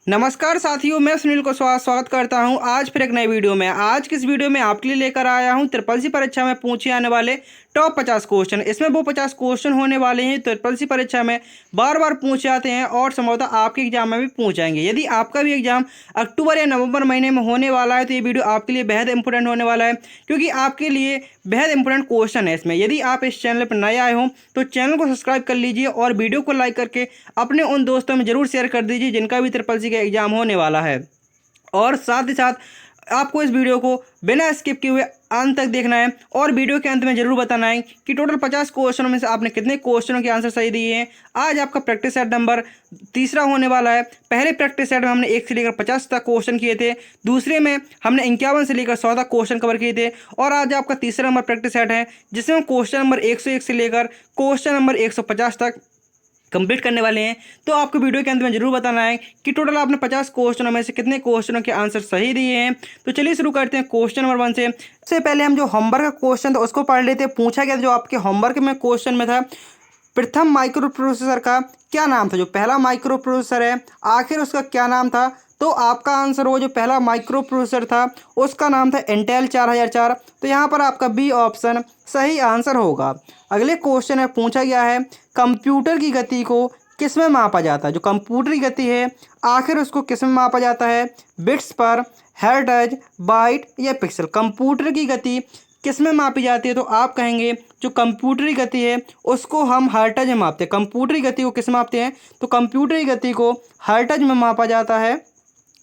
नमस्कार साथियों, मैं सुनील को स्वागत करता हूं आज फिर एक नई वीडियो में। आज की इस वीडियो में आपके लिए लेकर आया हूं ट्रिपल सी परीक्षा में पूछे आने वाले टॉप 50 क्वेश्चन। इसमें वो 50 क्वेश्चन होने वाले हैं ट्रिपल सी परीक्षा में बार बार पूछे जाते हैं और संभवतः आपके एग्जाम में भी पूछ जाएंगे। यदि आपका भी एग्जाम अक्टूबर या नवंबर महीने में होने वाला है तो ये वीडियो आपके लिए बेहद इंपॉर्टेंट होने वाला है, क्योंकि आपके लिए बेहद इंपॉर्टेंट क्वेश्चन है इसमें। यदि आप इस चैनल पर नए आए हों तो चैनल को सब्सक्राइब कर लीजिए और वीडियो को लाइक करके अपने उन दोस्तों में जरूर शेयर कर दीजिए जिनका भी ट्रिपल सी का एग्जाम होने वाला है। और साथ ही साथ आपको इस वीडियो को बिना स्किप किए हुए अंत तक देखना है और वीडियो के अंत में जरूर बताना है कि टोटल 50 क्वेश्चनों में से आपने कितने क्वेश्चनों के आंसर सही दिए हैं। आज आपका प्रैक्टिस सेट नंबर तीसरा होने वाला है। पहले प्रैक्टिस सेट में हमने 1 से लेकर 50 तक क्वेश्चन किए थे, दूसरे में हमने 51 से लेकर 100 तक क्वेश्चन कवर किए थे और आज आपका तीसरा नंबर प्रैक्टिस सेट है जिसमें हम क्वेश्चन नंबर 101 से लेकर क्वेश्चन नंबर 150 तक कंप्लीट करने वाले हैं। तो आपको वीडियो के अंत में जरूर बताना है कि टोटल आपने 50 क्वेश्चनों में से कितने क्वेश्चनों के आंसर सही दिए हैं। तो चलिए शुरू करते हैं क्वेश्चन नंबर 1 से। सबसे पहले हम जो होमवर्क का क्वेश्चन था उसको पढ़ लेते हैं। पूछा गया जो आपके होमवर्क में क्वेश्चन में था, प्रथम माइक्रो प्रोसेसर का क्या नाम था। जो पहला माइक्रो प्रोसेसर है आखिर उसका क्या नाम था। तो आपका आंसर हो जो पहला माइक्रो प्रोसेसर था उसका नाम था इंटेल 4004। तो यहाँ पर आपका बी ऑप्शन सही आंसर होगा। अगले क्वेश्चन में पूछा गया है कंप्यूटर की गति को किस में मापा जाता है। जो कंप्यूटर की गति है आखिर उसको किस में मापा जाता है, बिट्स पर, हर्ट्ज, बाइट या पिक्सल। कंप्यूटर की गति किस में मापी जाती है तो आप कहेंगे जो कंप्यूटर की गति है उसको हम हर्ट्ज में मापते हैं। कंप्यूटर की गति को किस में मापते हैं तो कंप्यूटर की गति को हर्ट्ज में मापा जाता है।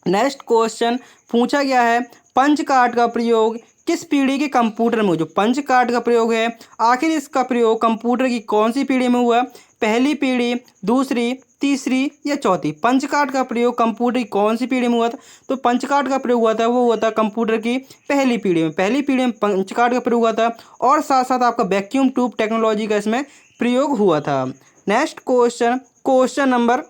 नेक्स्ट क्वेश्चन पूछा गया है पंच कार्ड का प्रयोग किस पीढ़ी के कंप्यूटर में। जो पंच कार्ड का प्रयोग है आखिर इसका प्रयोग कंप्यूटर की कौन सी पीढ़ी में हुआ, पहली पीढ़ी, दूसरी, तीसरी या चौथी। पंच कार्ड का प्रयोग कंप्यूटर की कौन सी पीढ़ी में हुआ था तो पंच कार्ड का प्रयोग हुआ था वो हुआ था कंप्यूटर की पहली पीढ़ी में। पहली पीढ़ी में पंच कार्ड का प्रयोग हुआ था और साथ साथ आपका वैक्यूम ट्यूब टेक्नोलॉजी का इसमें प्रयोग हुआ था। नेक्स्ट क्वेश्चन, क्वेश्चन नंबर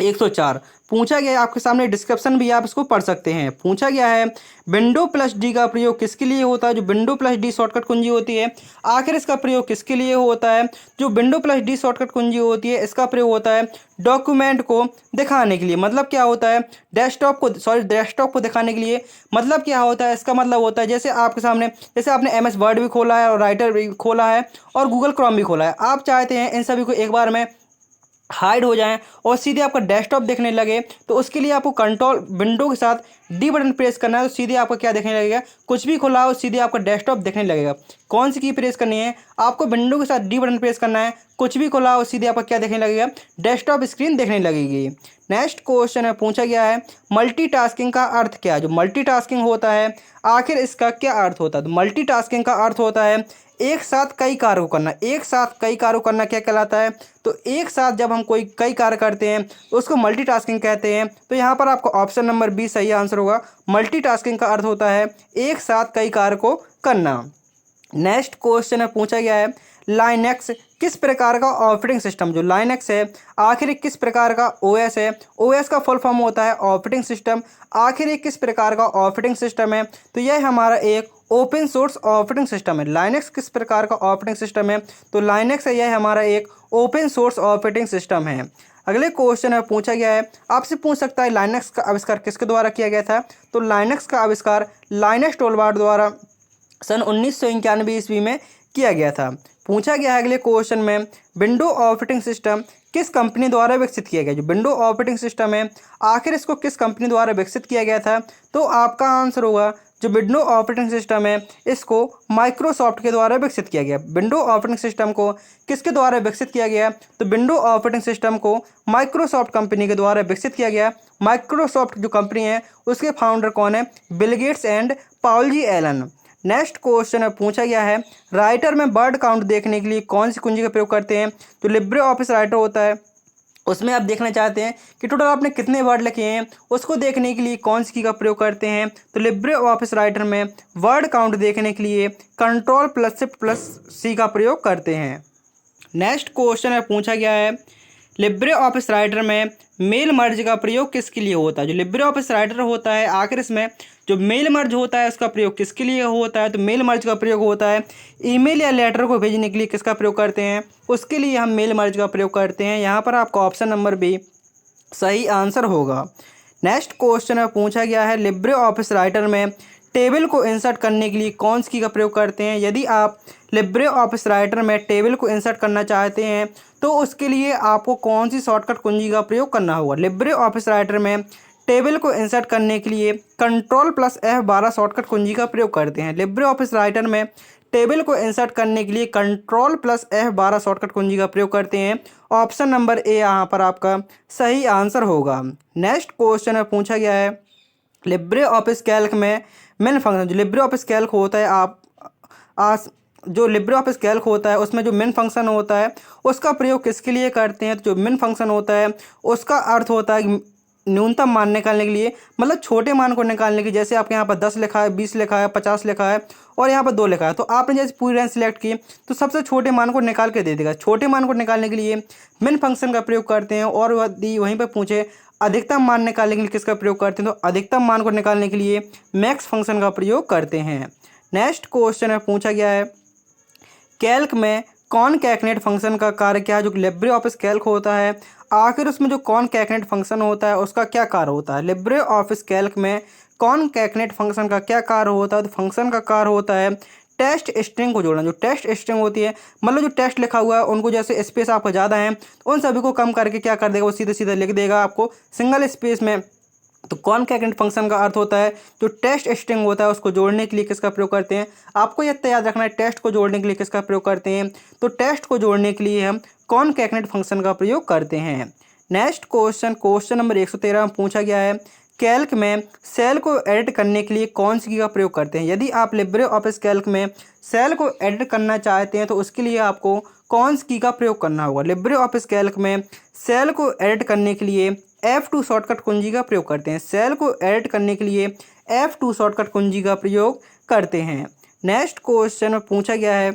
104 पूछा गया है, आपके सामने डिस्क्रिप्शन भी आप इसको पढ़ सकते हैं। पूछा गया है विंडो प्लस डी का प्रयोग किसके लिए होता है। जो विंडो प्लस डी शॉर्टकट कुंजी होती है आखिर इसका प्रयोग किसके लिए होता है। जो विंडो प्लस डी शॉर्टकट कुंजी होती है इसका प्रयोग होता है डॉक्यूमेंट को दिखाने के लिए। मतलब क्या होता है डेस्कटॉप को दिखाने के लिए। मतलब क्या होता है, इसका मतलब होता है जैसे आपके सामने जैसे आपने एमएस वर्ड भी खोला है और राइटर भी खोला है और गूगल क्रोम भी खोला है, आप चाहते हैं इन सभी को एक बार में हाइड हो जाएं और सीधे आपका डेस्कटॉप देखने लगे तो उसके लिए आपको कंट्रोल विंडो के साथ डी बटन प्रेस करना है। तो सीधे आपको क्या देखने लगेगा, कुछ भी खुला हो सीधे आपका डेस्कटॉप देखने लगेगा। कौन सी की प्रेस करनी है, आपको विंडो के साथ डी बटन प्रेस करना है। कुछ भी खुला हो सीधे आपका क्या देखने लगेगा, डेस्कटॉप स्क्रीन देखने लगेगी। नेक्स्ट क्वेश्चन है पूछा गया है मल्टीटास्किंग का अर्थ क्या है। जो मल्टीटास्किंग होता है आखिर इसका क्या अर्थ होता है। तो मल्टीटास्किंग का अर्थ होता है एक साथ कई कार्य को करना। एक साथ कई कार्य को करना क्या कहलाता है तो एक साथ जब हम कोई कई कार्य करते हैं उसको मल्टीटास्किंग कहते हैं। तो यहाँ पर आपको ऑप्शन नंबर बी सही आंसर होगा। मल्टीटास्किंग का अर्थ होता है एक साथ कई कार्य को करना। नेक्स्ट क्वेश्चन है पूछा गया है लाइनक्स किस प्रकार का ऑपरेटिंग सिस्टम। जो लाइनक्स है आखिर एक किस प्रकार का ओएस है। ओएस का फुल फॉर्म होता है ऑपरेटिंग सिस्टम। आखिर एक किस प्रकार का ऑपरेटिंग सिस्टम है तो यह हमारा एक ओपन सोर्स ऑपरेटिंग सिस्टम है। लाइनक्स किस प्रकार का ऑपरेटिंग सिस्टम है तो लाइनक्स है यह हमारा एक ओपन सोर्स ऑपरेटिंग सिस्टम है। अगले क्वेश्चन में पूछा गया है, आपसे पूछ सकता है लाइनक्स का आविष्कार किसके द्वारा किया गया था। तो लाइनक्स का आविष्कार लाइनस टोरवाल्ड द्वारा सन 1991 ईस्वी में किया गया था। पूछा गया है अगले क्वेश्चन में विंडो ऑपरेटिंग सिस्टम किस कंपनी द्वारा विकसित किया गया। जो विंडो ऑपरेटिंग सिस्टम है आखिर इसको किस कंपनी द्वारा विकसित किया गया था तो आपका आंसर होगा जो विंडो ऑपरेटिंग सिस्टम है इसको माइक्रोसॉफ्ट के द्वारा विकसित किया गया। विंडो ऑपरेटिंग सिस्टम को किसके द्वारा विकसित किया गया तो विंडो ऑपरेटिंग सिस्टम को माइक्रोसॉफ्ट कंपनी के द्वारा विकसित किया गया। माइक्रोसॉफ्ट जो कंपनी है उसके फाउंडर कौन है, Bill Gates and Paul G Allen. Next question में पूछा गया है राइटर में वर्ड काउंट देखने के लिए कौन सी कुंजी का प्रयोग करते हैं। तो लिब्रे ऑफिस राइटर होता है उसमें आप देखना चाहते हैं कि टोटल आपने कितने वर्ड लिखे हैं, उसको देखने के लिए कौन सी की का प्रयोग करते हैं तो लिब्रे ऑफिस राइटर में वर्ड काउंट देखने के लिए कंट्रोल प्लस शिफ्ट प्लस सी का प्रयोग करते हैं। नेक्स्ट क्वेश्चन है पूछा गया है लिब्रे ऑफिस राइटर में मेल मर्ज का प्रयोग किसके लिए होता है। जो लिब्रे ऑफिस राइटर होता है आखिर इसमें जो मेल मर्ज होता है उसका प्रयोग किसके लिए होता है तो मेल मर्ज का प्रयोग होता है ईमेल या लेटर को भेजने के लिए किसका प्रयोग करते हैं, उसके लिए हम मेल मर्ज का प्रयोग करते हैं। यहाँ पर आपका ऑप्शन नंबर बी सही आंसर होगा। नेक्स्ट क्वेश्चन में पूछा गया है लिब्रे ऑफिस राइटर में टेबल को इंसर्ट करने के लिए कौन सी की का प्रयोग करते हैं। यदि आप लिब्रे ऑफिस राइटर में टेबल को इंसर्ट करना चाहते हैं तो उसके लिए आपको कौन सी शॉर्टकट कुंजी का प्रयोग करना होगा। लिब्रे ऑफिस राइटर में टेबल को इंसर्ट करने के लिए Ctrl+F12 शॉर्टकट कुंजी का प्रयोग करते हैं। लिब्रे ऑफिस राइटर में टेबल को इंसर्ट करने के लिए Ctrl+F12 शॉर्टकट कुंजी का प्रयोग करते हैं। ऑप्शन नंबर ए यहाँ पर आपका सही आंसर होगा। नेक्स्ट क्वेश्चन में पूछा गया है लिब्रे ऑफिस कैल्क में मेन फंक्शन, जो लिब्रे ऑफिस कैल्क होता है जो लिब्रे ऑफिस कैल्क होता है उसमें जो मेन फंक्शन होता है उसका प्रयोग किसके लिए करते हैं। तो जो मेन फंक्शन होता है उसका अर्थ होता है न्यूनतम मान निकालने के लिए, मतलब छोटे मान को निकालने के लिए। जैसे आपके यहाँ पर 10 लिखा है, 20 लिखा है, 50 लिखा है और यहाँ पर 2 लिखा है, तो आपने जैसे पूरी रेंज सिलेक्ट की तो सबसे छोटे मान को निकाल के दे देगा। छोटे मान को निकालने के लिए मेन फंक्शन का प्रयोग करते हैं। और वहीं पर पूछे अधिकतम मान निकालने के लिए किसका प्रयोग करते हैं, तो अधिकतम मान को निकालने के लिए मैक्स फंक्शन का प्रयोग करते हैं। नेक्स्ट क्वेश्चन में पूछा गया है कैल्क में कॉनकैटनेट फंक्शन का कार्य क्या है। जो लिब्रे ऑफिस कैल्क होता है आखिर उसमें जो कॉनकैटनेट फंक्शन होता है उसका क्या कार्य होता है। लिब्रे ऑफिस कैल्क में कॉनकैटनेट फंक्शन का क्या कार्य होता है। तो फंक्शन का कार्य होता है टेक्स्ट स्ट्रिंग को जोड़ना। जो टेक्स्ट स्ट्रिंग होती है, मतलब जो टेक्स्ट लिखा हुआ है उनको जैसे स्पेस आपका ज़्यादा है उन सभी को कम करके क्या कर देगा, वो सीधे सीधे लिख देगा आपको सिंगल स्पेस में। तो कॉनकैटनेट फंक्शन का अर्थ होता है जो टेक्स्ट स्ट्रिंग होता है उसको जोड़ने के लिए किसका प्रयोग करते हैं। आपको यह याद रखना है टेक्स्ट को जोड़ने के लिए किसका प्रयोग करते हैं। तो टेक्स्ट को जोड़ने के लिए हम कॉनकैटनेट फंक्शन का प्रयोग करते हैं। नेक्स्ट क्वेश्चन नंबर 113 में पूछा गया है कैल्क में सेल को एडिट करने के लिए कौन सी की का प्रयोग करते हैं। यदि आप लिब्रे ऑफिस कैल्क में सेल को एडिट करना चाहते हैं तो उसके लिए आपको कौन सी की का प्रयोग करना होगा। लिब्रे ऑफिस कैल्क में सेल को एडिट करने के लिए F2 शॉर्टकट कुंजी का प्रयोग करते हैं। सेल को एडिट करने के लिए F2 शॉर्टकट कुंजी का प्रयोग करते हैं। नेक्स्ट क्वेश्चन में पूछा गया है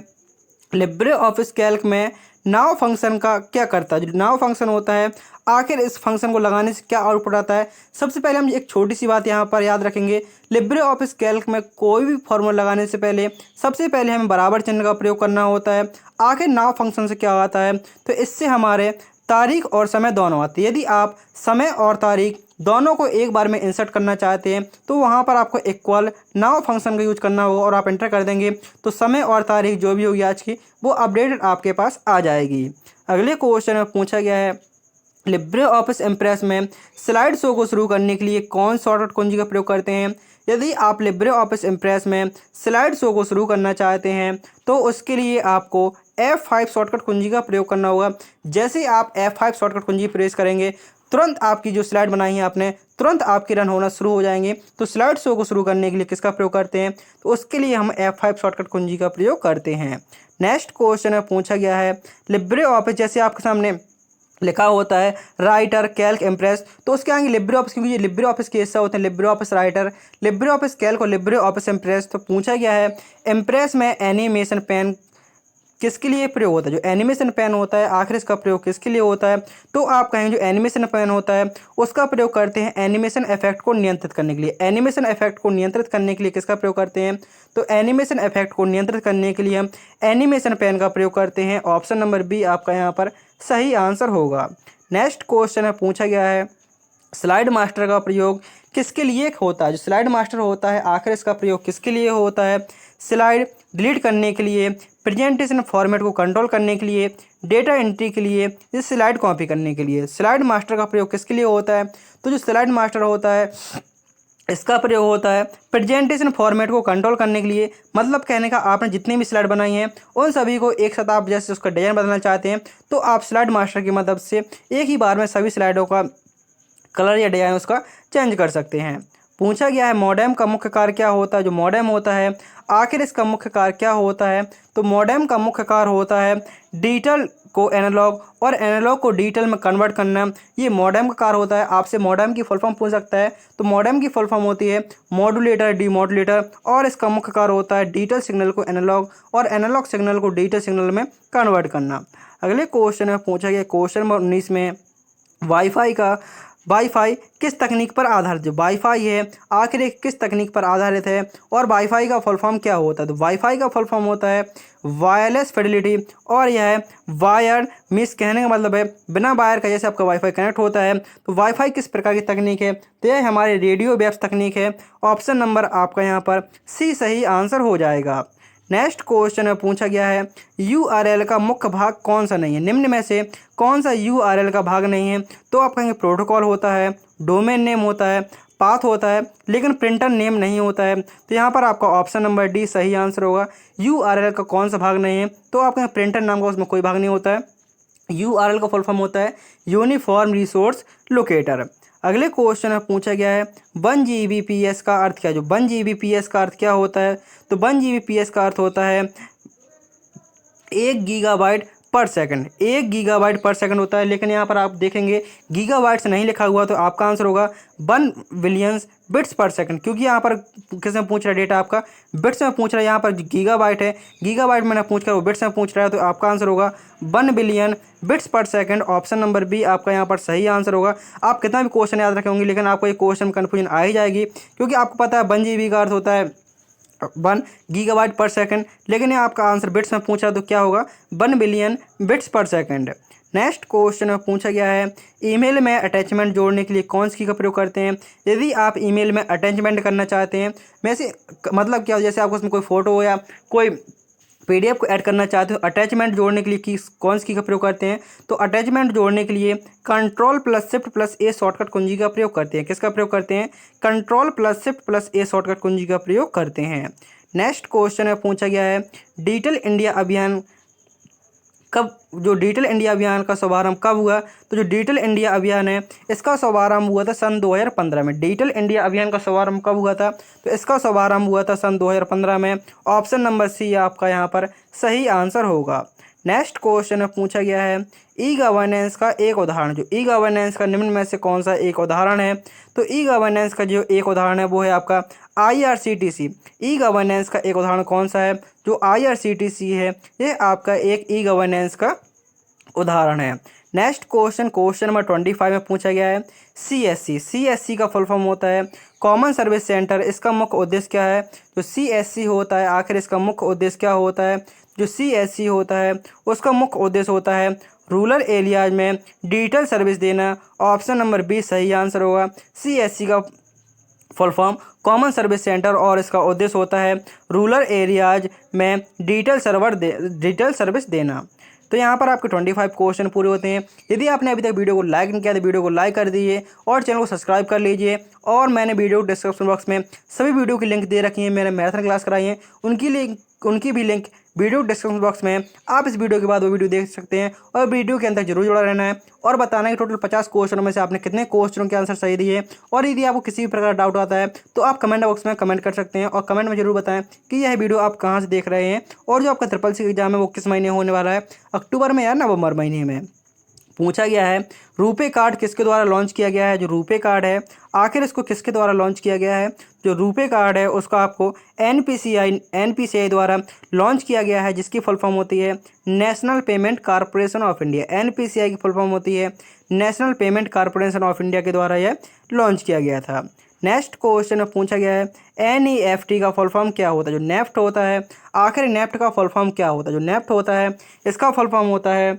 लिब्रे ऑफिस कैल्क में नाउ फंक्शन का क्या करता है। जो नाउ फंक्शन होता है आखिर इस फंक्शन को लगाने से क्या आउटपुट आता है। सबसे पहले हम एक छोटी सी बात यहाँ पर याद रखेंगे, लिब्रे ऑफिस कैल्क में कोई भी फॉर्मूला लगाने से पहले सबसे पहले हमें बराबर चिन्ह का प्रयोग करना होता है। आखिर नाउ फंक्शन से क्या आता है, तो इससे हमारे तारीख और समय दोनों आती है। यदि आप समय और तारीख दोनों को एक बार में इंसर्ट करना चाहते हैं तो वहाँ पर आपको इक्वल नाउ फंक्शन का यूज करना होगा और आप एंटर कर देंगे तो समय और तारीख जो भी होगी आज की वो अपडेटेड आपके पास आ जाएगी। अगले क्वेश्चन में पूछा गया है लिब्रे ऑफिस इम्प्रेस में स्लाइड शो को शुरू करने के लिए कौन शॉर्टकट कुंजी का प्रयोग करते हैं। यदि आप लिब्रे ऑफिस इम्प्रेस में स्लाइड शो को शुरू करना चाहते हैं तो उसके लिए आपको F5 शॉर्टकट कुंजी का प्रयोग करना होगा। जैसे आप F5 शॉर्टकट कुंजी प्रेस करेंगे तुरंत आपकी जो स्लाइड बनाई है आपने तुरंत आपके रन होना शुरू हो जाएंगे। तो स्लाइड शो को शुरू करने के लिए किसका प्रयोग करते हैं, तो उसके लिए हम F5 शॉर्टकट कुंजी का प्रयोग करते हैं। नेक्स्ट क्वेश्चन में पूछा गया है लिब्रे ऑफिस, जैसे आपके सामने लिखा होता है राइटर कैल्क इम्प्रेस, तो उसके आगे लिब्रे ऑफिस, क्योंकि ये लिब्रे ऑफिस के हिस्सा होते हैं Libre office writer, Libre office Calc और लिब्रे ऑफिस इम्प्रेस। तो पूछा गया है इम्प्रेस में एनिमेशन पेन किसके लिए प्रयोग होता है। जो एनिमेशन पेन होता है आखिर इसका प्रयोग किसके लिए होता है, तो आप कहेंगे जो एनिमेशन पेन होता है उसका प्रयोग करते हैं एनिमेशन इफेक्ट को नियंत्रित करने के लिए। एनिमेशन इफेक्ट को नियंत्रित करने के लिए किसका प्रयोग करते हैं, तो एनिमेशन इफेक्ट को नियंत्रित करने के लिए हम एनिमेशन पेन का प्रयोग करते हैं। ऑप्शन नंबर बी आपका यहाँ पर सही आंसर होगा। नेक्स्ट क्वेश्चन में पूछा गया है स्लाइड मास्टर का प्रयोग किसके लिए होता है। जो स्लाइड मास्टर होता है आखिर इसका प्रयोग किसके लिए होता है, स्लाइड डिलीट करने के लिए, प्रेजेंटेशन फॉर्मेट को कंट्रोल करने के लिए, डेटा एंट्री के लिए, या स्लाइड कॉपी करने के लिए। स्लाइड मास्टर का प्रयोग किसके लिए होता है, तो जो स्लाइड मास्टर होता है इसका प्रयोग होता है प्रेजेंटेशन फॉर्मेट को कंट्रोल करने के लिए। मतलब कहने का आपने जितनी भी स्लाइड बनाई हैं उन सभी को एक साथ आप जैसे उसका डिजाइन बदलना चाहते हैं तो आप स्लाइड मास्टर की मदद से एक ही बार में सभी स्लाइडों का कलर या डिजाइन उसका चेंज कर सकते हैं। पूछा गया है मॉडेम का मुख्य कार्य क्या होता है। जो मॉडेम होता है आखिर इसका मुख्य कार्य क्या होता है, तो मॉडेम का मुख्य कार्य होता है डिजिटल को एनालॉग और एनालॉग को डिजिटल में कन्वर्ट करना। ये मॉडेम का कार्य होता है। आपसे मॉडेम की फुल फॉर्म पूछ सकता है, तो मॉडेम की फुल फॉर्म होती है मॉड्यूलेटर डीमॉड्यूलेटर, और इसका मुख्य कार्य होता है डिजिटल सिग्नल को एनालॉग और एनालॉग सिग्नल को डिजिटल सिग्नल में कन्वर्ट करना। अगले क्वेश्चन में पूछा गया क्वेश्चन नंबर 19 में वाईफाई का वाईफाई किस तकनीक पर आधारित, जो वाईफाई है आखिर ये किस तकनीक पर आधारित है, और वाईफाई का फुल फॉर्म क्या होता है। तो वाईफाई का फुल फॉर्म होता है वायरलेस फिडेलिटी, और यह है वायर्ड मिस, कहने का मतलब है बिना वायर का जैसे आपका वाईफाई कनेक्ट होता है। तो वाईफाई किस प्रकार की तकनीक है, तो यह हमारे रेडियो वेव्स तकनीक है। ऑप्शन नंबर आपका यहाँ पर सी सही आंसर हो जाएगा। नेक्स्ट क्वेश्चन में पूछा गया है यूआरएल का मुख्य भाग कौन सा नहीं है, निम्न में से कौन सा यूआरएल का भाग नहीं है। तो आप कहेंगे प्रोटोकॉल होता है, डोमेन नेम होता है, पाथ होता है, लेकिन प्रिंटर नेम नहीं होता है। तो यहाँ पर आपका ऑप्शन नंबर डी सही आंसर होगा। यूआरएल का कौन सा भाग नहीं है, तो आप कहेंगे प्रिंटर नाम का उसमें कोई भाग नहीं होता है। यूआरएल का फुल फॉर्म होता है यूनिफॉर्म रिसोर्स लोकेटर। अगले क्वेश्चन में पूछा गया है 1 Gbps का अर्थ क्या है, जो 1 Gbps का अर्थ क्या होता है। तो 1 Gbps का अर्थ होता है 1 गीगाबाइट पर सेकंड, 1 गीगाबाइट पर सेकंड होता है, लेकिन यहाँ पर आप देखेंगे गीगाबाइट से नहीं लिखा हुआ, तो आपका आंसर होगा 1 बिलियंस बिट्स पर सेकंड, क्योंकि यहाँ पर किसमें पूछ रहा है डेटा आपका बिट्स में पूछ रहा है, यहाँ पर गीगाबाइट है, गीगाबाइट मैंने पूछ कर वो बिट्स में पूछ रहा है, तो आपका आंसर होगा 1 बिलियन बिट्स पर सेकंड। ऑप्शन नंबर बी आपका यहाँ पर सही आंसर होगा। आप कितना भी क्वेश्चन याद रखे होंगे, लेकिन आपको ये क्वेश्चन कन्फ्यूजन आ ही जाएगी, क्योंकि आपको पता है 1 GB का अर्थ होता है 1 गीगाबाइट पर सेकंड, लेकिन ये आपका आंसर बिट्स में पूछा तो क्या होगा 1 बिलियन बिट्स पर सेकंड। नेक्स्ट क्वेश्चन में पूछा गया है ईमेल में अटैचमेंट जोड़ने के लिए कौन सी का प्रयोग करते हैं। यदि आप ईमेल में अटैचमेंट करना चाहते हैं, वैसे मतलब क्या, जैसे आपको उसमें कोई फोटो हो या कोई पीडीएफ को ऐड करना चाहते हो, अटैचमेंट जोड़ने के लिए कौन सी का प्रयोग करते हैं। तो अटैचमेंट जोड़ने के लिए Ctrl+Shift+A शॉर्टकट कुंजी का प्रयोग करते हैं। किसका प्रयोग करते हैं, Ctrl+Shift+A शॉर्टकट कुंजी का प्रयोग करते हैं। नेक्स्ट क्वेश्चन में पूछा गया है डिजिटल इंडिया अभियान कब, जो डिजिटल इंडिया अभियान का शुभारंभ कब हुआ। तो जो डिजिटल इंडिया अभियान है इसका शुभारंभ हुआ था सन 2015 में। डिजिटल इंडिया अभियान का शुभारंभ कब हुआ था, तो इसका शुभारंभ हुआ था सन 2015 में। ऑप्शन नंबर सी आपका यहाँ पर सही आंसर होगा। नेक्स्ट क्वेश्चन में पूछा गया है ई गवर्नेंस का एक उदाहरण, जो ई गवर्नेंस का निम्न में से कौन सा एक उदाहरण है। तो ई गवर्नेंस का जो एक उदाहरण है वो है आपका IRCTC। ई गवर्नेंस का एक उदाहरण कौन सा है, जो IRCTC है, ये आपका एक ई गवर्नेंस का उदाहरण है। नेक्स्ट क्वेश्चन नंबर 25 में पूछा गया है CSC का फुल फॉर्म होता है कॉमन सर्विस सेंटर। इसका मुख्य उद्देश्य क्या है, जो CSC होता है आखिर इसका मुख्य उद्देश्य क्या होता है। जो CSC होता है उसका मुख्य उद्देश्य होता है रूरल एरियाज में डिजिटल सर्विस देना। ऑप्शन नंबर बी सही आंसर होगा। CSC का full form common service centre, और इसका उद्देश्य होता है रूरल एरियाज में डिजिटल सर्विस देना। तो यहाँ पर आपके 25 क्वेश्चन पूरे होते हैं। यदि आपने अभी तक वीडियो को लाइक नहीं किया तो वीडियो को लाइक कर दीजिए और चैनल को सब्सक्राइब कर लीजिए। और मैंने वीडियो डिस्क्रिप्शन बॉक्स में सभी वीडियो की लिंक दे रखी है, मैंने मैराथन क्लास कराई है, उनकी भी लिंक वीडियो डिस्क्रिप्शन बॉक्स में। आप इस वीडियो के बाद वो वीडियो देख सकते हैं, और वीडियो के अंदर जरूर जुड़ा रहना है और बताना है कि टोटल 50 क्वेश्चनों में से आपने कितने क्वेश्चनों के आंसर सही दिए। और यदि आपको किसी भी प्रकार का डाउट आता है तो आप कमेंट बॉक्स में कमेंट कर सकते हैं, और कमेंट में जरूर बताएं कि यह वीडियो आप कहाँ से देख रहे हैं, और जो आपका SSC एग्जाम है वो किस महीने होने वाला है, अक्टूबर में या नवंबर महीने में। पूछा गया है रुपे कार्ड किसके द्वारा लॉन्च किया गया है। जो रुपे कार्ड है आखिर इसको किसके द्वारा लॉन्च किया गया है। जो रुपे कार्ड है उसका आपको NPCI द्वारा लॉन्च किया गया है, जिसकी फुल फॉर्म होती है national payment corporation of India. NPCI की फुल फॉर्म होती है national payment corporation of India के द्वारा यह लॉन्च किया गया था। नेक्स्ट क्वेश्चन में पूछा गया है NEFT का फुल फॉर्म क्या होता है। जो नेफ्ट होता है आखिर नेफ्ट का फुल फॉर्म क्या होता है। जो नेफ्ट होता है इसका फुल फॉर्म होता है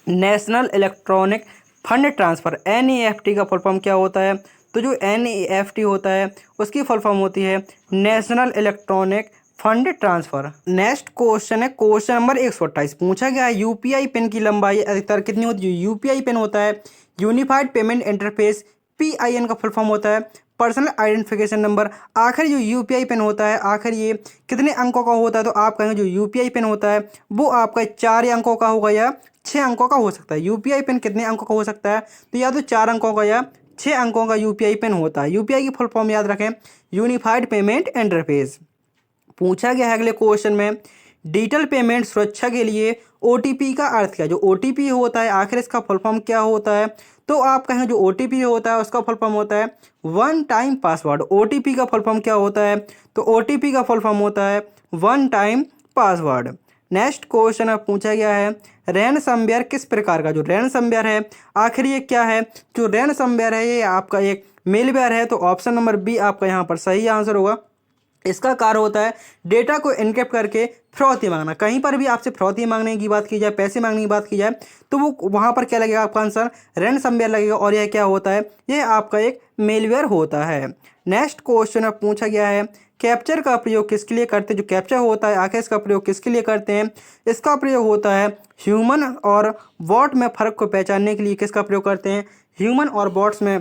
national electronic fund transfer. NEFT का फुल फॉर्म क्या होता है। तो जो NEFT होता है उसकी फुल फॉर्म होती है national electronic fund transfer. Next question है क्वेश्चन नंबर 128। पूछा गया है UPI पिन की लंबाई अधिकतर कितनी होती है। जो UPI पिन होता है यूनिफाइड पेमेंट इंटरफेस, PIN का फुल फॉर्म होता है पर्सनल आइडेंटिफिकेशन नंबर। आखिर जो UPI पिन होता है आखिर ये कितने अंकों का होता है। तो आप कहेंगे जो UPI पिन होता है वो आपका 4 अंकों का होगा या 6 अंकों का हो सकता है। UPI पिन कितने अंकों का हो सकता है, तो या तो 4 अंकों का या 6 अंकों का UPI पिन होता है। UPI की फुल फॉर्म याद रखें यूनिफाइड पेमेंट इंटरफेस। पूछा गया है अगले क्वेश्चन में डिजिटल पेमेंट सुरक्षा के लिए OTP का अर्थ क्या है। जो OTP होता है आखिर इसका फुल फॉर्म क्या होता है। तो आप कहेंगे जो OTP होता है उसका फुल फॉर्म होता है वन टाइम पासवर्ड। OTP का फुल फॉर्म क्या होता है। तो OTP का फुल फॉर्म होता है one time password. Next question अब पूछा गया है रैनसमवेयर किस प्रकार का, जो रैनसमवेयर है आखिर ये क्या है, जो रैनसमवेयर है ये आपका एक मेलवेयर है। तो ऑप्शन नंबर बी आपका यहाँ पर सही आंसर होगा। इसका कार्य होता है डेटा को एन्क्रिप्ट करके फिरौती मांगना। कहीं पर भी आपसे फिरौती मांगने की बात की जाए, पैसे मांगने की बात की जाए, तो वो वहाँ पर क्या लगेगा आपका आंसर, रैनसमवेयर लगेगा। और यह क्या होता है, यह आपका एक मेलवेयर होता है। नेक्स्ट क्वेश्चन में पूछा गया है कैप्चर का प्रयोग किसके लिए करते हैं। जो कैप्चर होता है आखिर इसका प्रयोग किसके लिए करते हैं। इसका प्रयोग होता है ह्यूमन और बॉट में फ़र्क को पहचानने के लिए। किसका प्रयोग करते हैं, ह्यूमन और बॉट्स में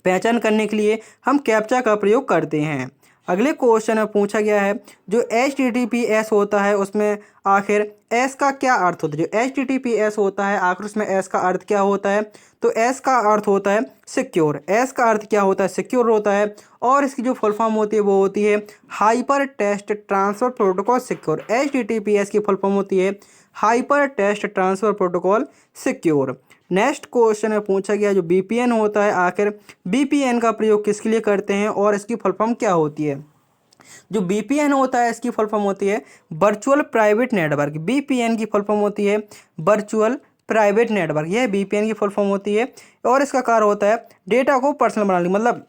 पहचान करने के लिए हम कैप्चा का प्रयोग करते हैं। अगले क्वेश्चन में पूछा गया है जो HTTPS होता है उसमें आखिर S का क्या अर्थ होता है। जो HTTPS होता है आखिर उसमें S का अर्थ क्या होता है। तो S का अर्थ होता है सिक्योर। S का अर्थ क्या होता है, सिक्योर होता है। और इसकी जो फुल फॉर्म होती है वो होती है hyper text transfer protocol secure. HTTPS की फुल फॉर्म होती है hyper text transfer protocol secure. Next question में पूछा गया जो VPN होता है आखिर VPN का प्रयोग किसके लिए करते हैं और इसकी फुल फॉर्म क्या होती है। जो VPN होता है इसकी फुल फॉर्म होती है वर्चुअल प्राइवेट नेटवर्क। VPN की फुल फॉर्म होती है वर्चुअल प्राइवेट नेटवर्क, यह VPN की फुल फॉर्म होती है। और इसका कार्य होता है डेटा को पर्सनल बनाने, मतलब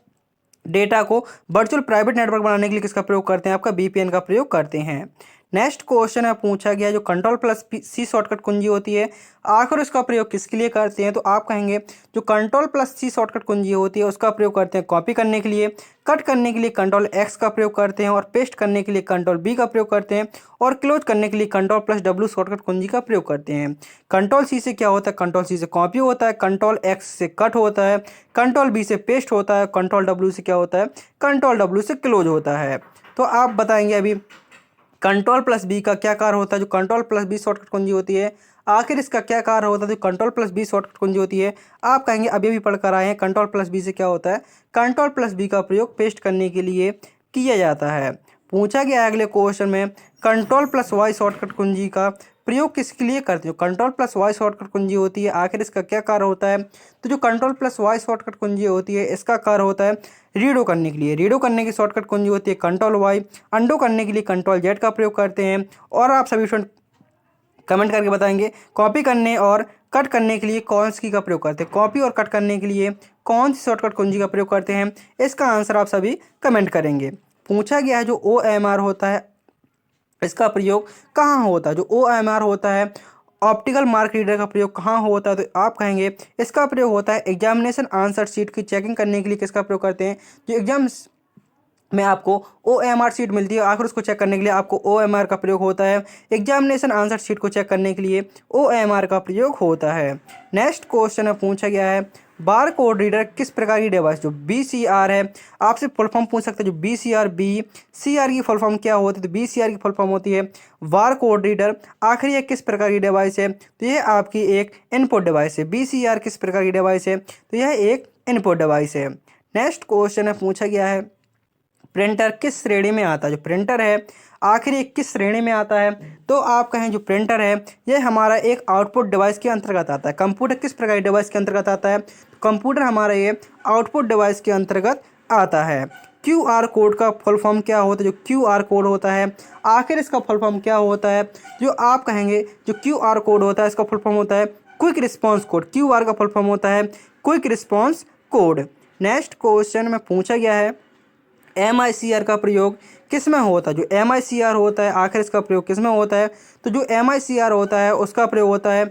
डेटा को वर्चुअल प्राइवेट नेटवर्क बनाने के लिए किसका प्रयोग करते हैं, आपका VPN का प्रयोग करते हैं। नेक्स्ट क्वेश्चन है पूछा गया जो Ctrl+C शॉर्टकट कुंजी होती है आखिर इसका प्रयोग किसके लिए करते हैं। तो आप कहेंगे जो Ctrl+C शॉर्टकट कुंजी होती है उसका प्रयोग करते हैं कॉपी करने के लिए, कट करने के लिए Ctrl+X का प्रयोग करते हैं, और पेस्ट करने के लिए Ctrl+V का प्रयोग करते हैं, और क्लोज करने के लिए Ctrl+W शॉर्टकट कुंजी का प्रयोग करते हैं। Ctrl+C से क्या होता है, Ctrl+C से कॉपी होता है, Ctrl+X से कट होता है, Ctrl+V से पेस्ट होता है, Ctrl+W से क्या होता है, Ctrl+W से क्लोज होता है। तो आप बताएंगे अभी Ctrl+V का क्या कार्य होता है। जो Ctrl+V शॉर्टकट कुंजी होती है आखिर इसका क्या कार्य होता है। जो Ctrl+V शॉर्टकट कुंजी होती है आप कहेंगे अभी भी पढ़कर आए हैं Ctrl+V से क्या होता है, Ctrl+V का प्रयोग पेस्ट करने के लिए किया जाता है। पूछा गया अगले क्वेश्चन में Ctrl+Y शॉर्टकट कुंजी का प्रयोग किसके लिए करते हो। Ctrl+Y शॉर्टकट कुंजी होती है आखिर इसका क्या कार्य होता है। तो जो Ctrl+Y शॉर्टकट कुंजी होती है इसका कार्य होता है रीडो करने के लिए। रीडो करने की शॉर्टकट कुंजी होती है Ctrl+Y, अंडो करने के लिए Ctrl+Z का प्रयोग करते हैं। और आप सभी स्टूडेंट कमेंट करके बताएंगे कॉपी करने और कट करने के लिए कौन सी का प्रयोग करते हैं। कॉपी और कट करने के लिए कौन सी शॉर्टकट कुंजी का प्रयोग करते हैं, इसका आंसर आप सभी कमेंट करेंगे। पूछा गया है जो OMR होता है इसका प्रयोग कहाँ होता है। जो OMR होता है ऑप्टिकल मार्क रीडर का प्रयोग कहाँ होता है। तो आप कहेंगे इसका प्रयोग होता है एग्जामिनेशन आंसर शीट की चेकिंग करने के लिए किसका प्रयोग करते हैं। जो एग्जाम में आपको OMR शीट मिलती है आखिर उसको चेक करने के लिए आपको OMR का प्रयोग होता है। एग्जामिनेशन आंसर शीट को चेक करने के लिए OMR का प्रयोग होता है। नेक्स्ट क्वेश्चन में पूछा गया है बार कोड रीडर किस प्रकार की डिवाइस। जो BCR है आपसे फुल फॉर्म पूछ सकते हैं। जो BCR की फुल फॉर्म क्या होती है। तो BCR की फुल फॉर्म होती है बार कोड रीडर आखिर यह किस प्रकार की डिवाइस है। तो यह आपकी एक इनपुट डिवाइस है। BCR किस प्रकार की डिवाइस है, तो यह एक इनपुट डिवाइस है। नेक्स्ट क्वेश्चन में पूछा गया है प्रिंटर किस श्रेणी में आता है। जो प्रिंटर है आखिर ये किस श्रेणी में आता है। तो आप कहें जो प्रिंटर है ये हमारा एक आउटपुट डिवाइस के अंतर्गत आता है। कंप्यूटर किस प्रकार के डिवाइस के अंतर्गत आता है। कंप्यूटर हमारा ये आउटपुट डिवाइस के अंतर्गत आता है। QR कोड का फुल फॉर्म क्या होता है। जो QR कोड होता है आखिर इसका फुल फॉर्म क्या होता है। जो आप कहेंगे जो QR कोड होता है इसका फुल फॉर्म होता है क्विक रिस्पॉन्स कोड। QR का फुल फॉर्म होता है quick response code. Next question में पूछा गया है MICR का प्रयोग किस में होता है। जो MICR होता है आखिर इसका प्रयोग किस में होता है। तो जो MICR होता है उसका प्रयोग होता है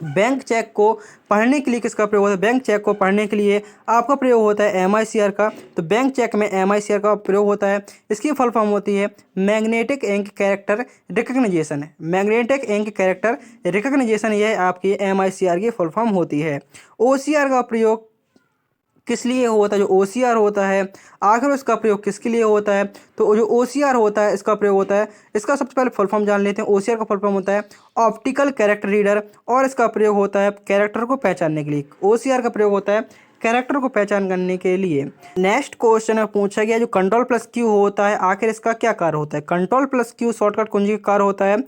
बैंक चेक को पढ़ने के लिए। किसका प्रयोग होता है, बैंक चेक को पढ़ने के लिए आपका प्रयोग होता है MICR का। तो बैंक चेक में MICR का प्रयोग होता है। इसकी फुल फॉर्म होती है magnetic ink character recognition. Magnetic ink character recognition यह आपकी MICR की फुल फॉर्म होती है। OCR का प्रयोग किस लिए होता है। जो OCR होता है आखिर उसका प्रयोग किसके लिए होता है। तो जो OCR होता है इसका प्रयोग होता है, इसका सबसे पहले फुल फॉर्म जान लेते हैं। OCR का फुल फॉर्म होता है ऑप्टिकल कैरेक्टर रीडर, और इसका प्रयोग होता है कैरेक्टर को पहचानने के लिए। OCR का प्रयोग होता है कैरेक्टर को पहचान करने के लिए। नेक्स्ट क्वेश्चन में पूछा गया जो Ctrl+Q होता है आखिर इसका क्या कार्य होता है। Ctrl+Q शॉर्टकट कुंजी का कार्य होता है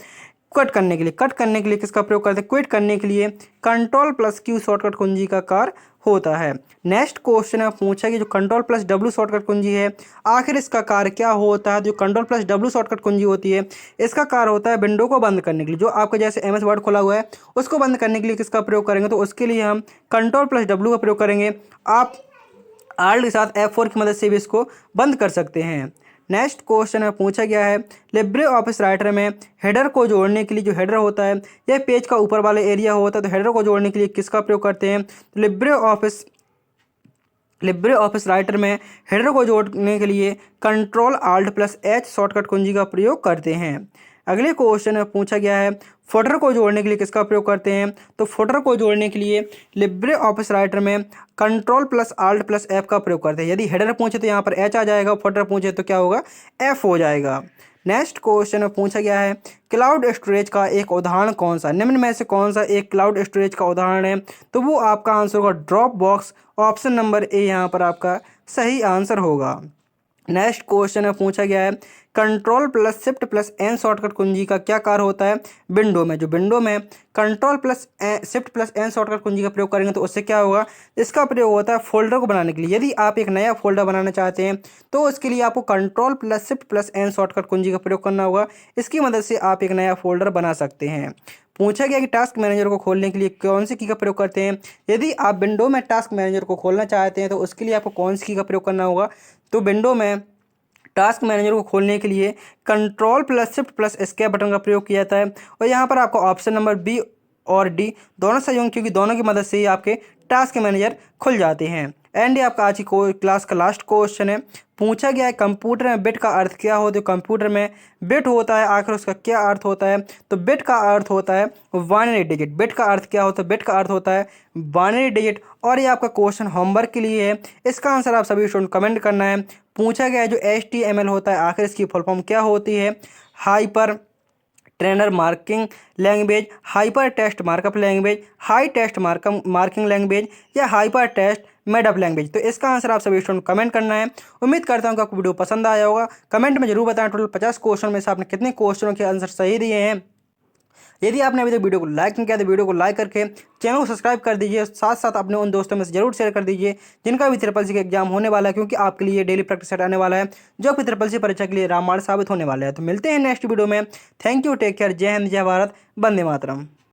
कट करने के लिए किसका प्रयोग करते हैं, क्विट करने के लिए Ctrl+Q शॉर्टकट कुंजी का कार्य होता है। नेक्स्ट क्वेश्चन है पूछा कि जो Ctrl+W शॉर्टकट कुंजी है आखिर इसका कार्य क्या होता है। जो Ctrl+W शॉर्टकट कुंजी होती है इसका कार्य होता है विंडो को बंद करने के लिए। जो आपका जैसे MS वर्ड खुला हुआ है उसको बंद करने के लिए किसका प्रयोग करेंगे, तो उसके लिए हम Ctrl+W का प्रयोग करेंगे। आप आल्ट के साथ F4 की मदद से भी इसको बंद कर सकते हैं। नेक्स्ट क्वेश्चन है पूछा गया है लिब्रे ऑफिस राइटर में हेडर को जोड़ने के लिए, जो हेडर होता है यह पेज का ऊपर वाला एरिया होता है, तो हेडर को जोड़ने के लिए किसका प्रयोग करते हैं, तो लिब्रे ऑफिस राइटर में हेडर को जोड़ने के लिए Ctrl+Alt+H शॉर्टकट कुंजी का प्रयोग करते हैं। अगले क्वेश्चन में पूछा गया है फुटर को जोड़ने के लिए किसका प्रयोग करते हैं, तो फुटर को जोड़ने के लिए लिब्रे ऑफिस राइटर में Ctrl+Alt+F का प्रयोग करते हैं। यदि हेडर पूछे तो यहाँ पर H आ जाएगा, फुटर पूछे तो क्या होगा, F हो जाएगा। नेक्स्ट क्वेश्चन में पूछा गया है क्लाउड स्टोरेज का एक उदाहरण कौन सा, निम्न में से कौन सा एक क्लाउड स्टोरेज का उदाहरण है, तो वो आपका आंसर होगा drop box. Option number A यहाँ पर आपका सही आंसर होगा। नेक्स्ट क्वेश्चन में पूछा गया है Ctrl+Shift+N शॉर्टकट कुंजी का क्या कार्य होता है विंडो में। जो विंडो में Ctrl+Shift+N शॉर्टकट कुंजी का प्रयोग करेंगे तो उससे क्या होगा, इसका प्रयोग होता है फोल्डर को बनाने के लिए। यदि आप एक नया फोल्डर बनाना चाहते हैं तो उसके लिए आपको Ctrl+Shift+N शॉर्टकट कुंजी का प्रयोग करना होगा। इसकी मदद से आप एक नया फोल्डर बना सकते हैं। पूछा गया कि टास्क मैनेजर को खोलने के लिए कौन सी की का प्रयोग करते हैं। यदि आप विंडो में टास्क मैनेजर को खोलना चाहते हैं तो उसके लिए आपको कौन सी की का प्रयोग करना होगा, तो विंडो में टास्क मैनेजर को खोलने के लिए Ctrl+Shift+Escape बटन का प्रयोग किया जाता है। और यहाँ पर आपको ऑप्शन नंबर बी और डी दोनों सही होंगे, क्योंकि दोनों की मदद से ही आपके टास्क मैनेजर खुल जाते हैं। एंड ये आपका आज की क्लास का लास्ट क्वेश्चन है। पूछा गया है कंप्यूटर में बिट का अर्थ क्या होता है। कंप्यूटर में बिट होता है, आखिर उसका क्या अर्थ होता है, तो बिट का अर्थ होता है बाइनरी डिजिट। बिट का अर्थ क्या होता है, बिट का अर्थ होता है बाइनरी डिजिट। और ये आपका क्वेश्चन होमवर्क के लिए है, इसका आंसर आप सभी स्टूडेंट कमेंट करना है। पूछा गया है जो HTML होता है आखिर इसकी फुल फॉर्म क्या होती है, hyper trainer marking language, hyper text markup language, high text marking language या हाइपर टेक्स्ट मेडअप लैंग्वेज। तो इसका आंसर आप सभी स्टूडेंट कमेंट करना है। उम्मीद करता हूँ कि आपको वीडियो पसंद आया होगा। कमेंट में जरूर बताएं टोटल 50 क्वेश्चन में से आपने कितने क्वेश्चनों के आंसर सही दिए हैं। यदि आपने अभी तक वीडियो को लाइक नहीं किया तो वीडियो को लाइक करके चैनल को सब्सक्राइब कर दीजिए। साथ साथ अपने उन दोस्तों में से जरूर शेयर कर दीजिए जिनका भी ट्रिपल सी का एग्जाम होने वाला है, क्योंकि आपके लिए डेली प्रैक्टिस सेट आने वाला है जो आपकी ट्रिपल सी परीक्षा के लिए रामबाण साबित होने वाला है। तो मिलते हैं नेक्स्ट वीडियो में। थैंक यू, टेक केयर, जय हिंद, जय भारत, वंदे मातरम।